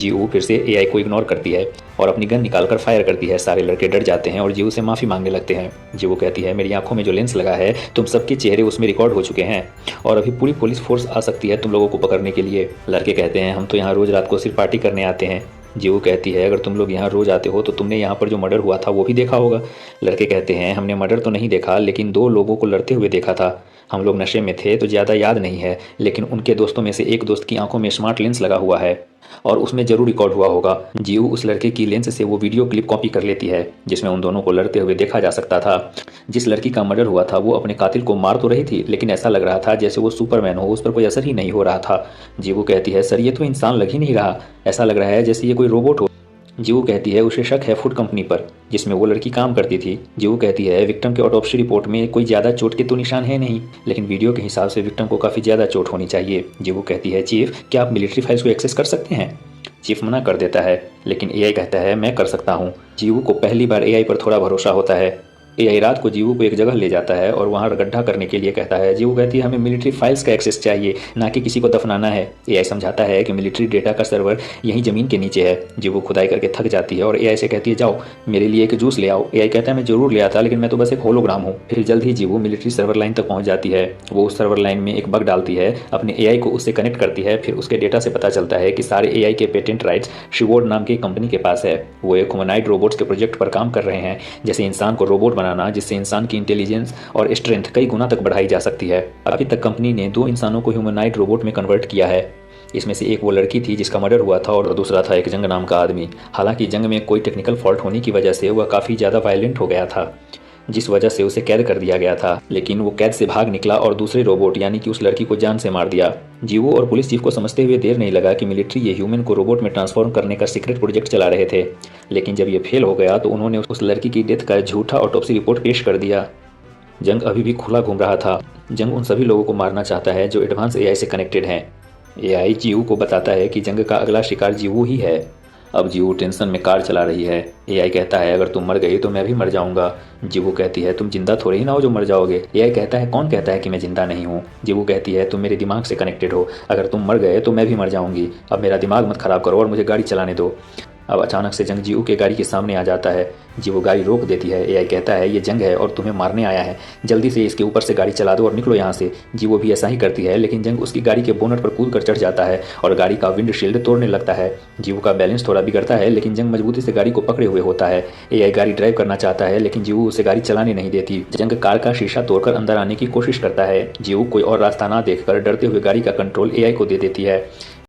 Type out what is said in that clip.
जीऊ फिर से एआई को इग्नोर करती है और अपनी गन निकालकर फायर करती है। सारे लड़के डर जाते हैं और जीऊ से माफ़ी मांगने लगते हैं। जीऊ कहती है, मेरी आंखों में जो लेंस लगा है तुम सबके चेहरे उसमें रिकॉर्ड हो चुके हैं और अभी पूरी पुलिस फोर्स आ सकती है तुम लोगों को पकड़ने के लिए। लड़के कहते हैं, हम तो यहाँ रोज़ रात को सिर्फ पार्टी करने आते हैं। जीऊ कहती है, अगर तुम लोग यहाँ रोज़ आते हो तो तुमने यहाँ पर जो मर्डर हुआ था वो भी देखा होगा। लड़के कहते हैं, हमने मर्डर तो नहीं देखा लेकिन 2 लोगों को लड़ते हुए देखा था। हम लोग नशे में थे तो ज़्यादा याद नहीं है, लेकिन उनके दोस्तों में से एक दोस्त की आंखों में स्मार्ट लेंस लगा हुआ है और उसमें जरूर रिकॉर्ड हुआ होगा। जीऊ उस लड़के की लेंस से वो वीडियो क्लिप कॉपी कर लेती है जिसमें उन दोनों को लड़ते हुए देखा जा सकता था। जिस लड़की का मर्डर हुआ था वो अपने कातिल को मार तो रही थी लेकिन ऐसा लग रहा था जैसे वो सुपरमैन हो, उस पर कोई असर ही नहीं हो रहा था। जीऊ कहती है, सर ये तो इंसान लग ही नहीं रहा, ऐसा लग रहा है जैसे ये कोई रोबोट हो। जीऊ कहती है, उसे शक है फूड कंपनी पर जिसमें वो लड़की काम करती थी। जीऊ कहती है, विक्टिम के ऑटोप्सी रिपोर्ट में कोई ज़्यादा चोट के तो निशान है नहीं, लेकिन वीडियो के हिसाब से विक्टिम को काफ़ी ज़्यादा चोट होनी चाहिए। जीऊ कहती है, चीफ क्या आप मिलिट्री फाइल्स को एक्सेस कर सकते हैं? चीफ मना कर देता है लेकिन एआई कहता है, मैं कर सकता हूँ। जीऊ को पहली बार एआई पर थोड़ा भरोसा होता है। एआई रात को जीऊ को एक जगह ले जाता है और वहाँ गड्ढा करने के लिए कहता है। जीऊ कहती है, हमें मिलिट्री फाइल्स का एक्सेस चाहिए, ना कि किसी को दफनाना है। एआई समझाता है कि मिलिट्री डेटा का सर्वर यहीं ज़मीन के नीचे है। जीऊ खुदाई करके थक जाती है और एआई से कहती है, जाओ मेरे लिए एक जूस ले आओ। एआई कहता है, मैं जरूर ले आता लेकिन मैं तो बस एक होलोग्राम हूँ। फिर जल्द ही जीऊ मिलिट्री सर्वर लाइन तक पहुँच जाती है। वो उस सर्वर लाइन में एक बग डालती है, अपने एआई को उससे कनेक्ट करती है। फिर उसके डेटा से पता चलता है कि सारे एआई के पेटेंट राइट्स शिवोर्ड नाम की कंपनी के पास है। वो एक ह्यूमनॉइड रोबोट्स के प्रोजेक्ट पर काम कर रहे हैं, जैसे इंसान को रोबोट बनाना जिससे इंसान की इंटेलिजेंस और स्ट्रेंथ कई गुना तक बढ़ाई जा सकती है। अभी तक कंपनी ने 2 इंसानों को ह्यूमनॉइड रोबोट में कन्वर्ट किया है। इसमें से एक वो लड़की थी जिसका मर्डर हुआ था और दूसरा था एक जंग नाम का आदमी। हालांकि जंग में कोई टेक्निकल फॉल्ट होने की वजह से वह काफ़ी ज़्यादा वायलेंट हो गया था, जिस वजह से उसे कैद कर दिया गया था, लेकिन वो कैद से भाग निकला और दूसरे रोबोट यानी कि उस लड़की को जान से मार दिया। जीवो और पुलिस चीफ को समझते हुए देर नहीं लगा कि मिलिट्री ये ह्यूमन को रोबोट में ट्रांसफॉर्म करने का सीक्रेट प्रोजेक्ट चला रहे थे। लेकिन जब ये फेल हो गया तो उन्होंने उस लड़की की डेथ का झूठा ऑटोप्सी रिपोर्ट पेश कर दिया। जंग अभी भी खुला घूम रहा था। जंग उन सभी लोगों को मारना चाहता है जो एडवांस एआई से कनेक्टेड हैं। एआई जीवू को बताता है कि जंग का अगला शिकार जीवू ही है। अब जीवू टेंशन में कार चला रही है। एआई कहता है, अगर तुम मर गई तो मैं भी मर जाऊंगा। जीवू कहती है, तुम जिंदा थोड़ी ही ना हो जो मर जाओगे। एआई कहता है, कौन कहता है कि मैं जिंदा नहीं हूँ? जीवू कहती है, तुम मेरे दिमाग से कनेक्टेड हो, अगर तुम मर गए तो मैं भी मर जाऊंगी। अब मेरा दिमाग मत खराब करो और मुझे गाड़ी चलाने दो। अब अचानक से जंग जीवू के गाड़ी के सामने आ जाता है। जीवू गाड़ी रोक देती है। एआई कहता है, ये जंग है और तुम्हें मारने आया है, जल्दी से इसके ऊपर से गाड़ी चला दो और निकलो यहाँ से। जीवू भी ऐसा ही करती है, लेकिन जंग उसकी गाड़ी के बोनट पर कूद कर चढ़ जाता है और गाड़ी का विंडशील्ड तोड़ने लगता है। जीवू का बैलेंस थोड़ा बिगड़ता है लेकिन जंग मजबूती से गाड़ी को पकड़े हुए होता है। एआई गाड़ी ड्राइव करना चाहता है लेकिन जीवू उसे गाड़ी चलाने नहीं देती। जंग कार का शीशा तोड़कर अंदर आने की कोशिश करता है। जीवू कोई और रास्ता ना देखकर डरते हुए गाड़ी का कंट्रोल एआई को दे देती है।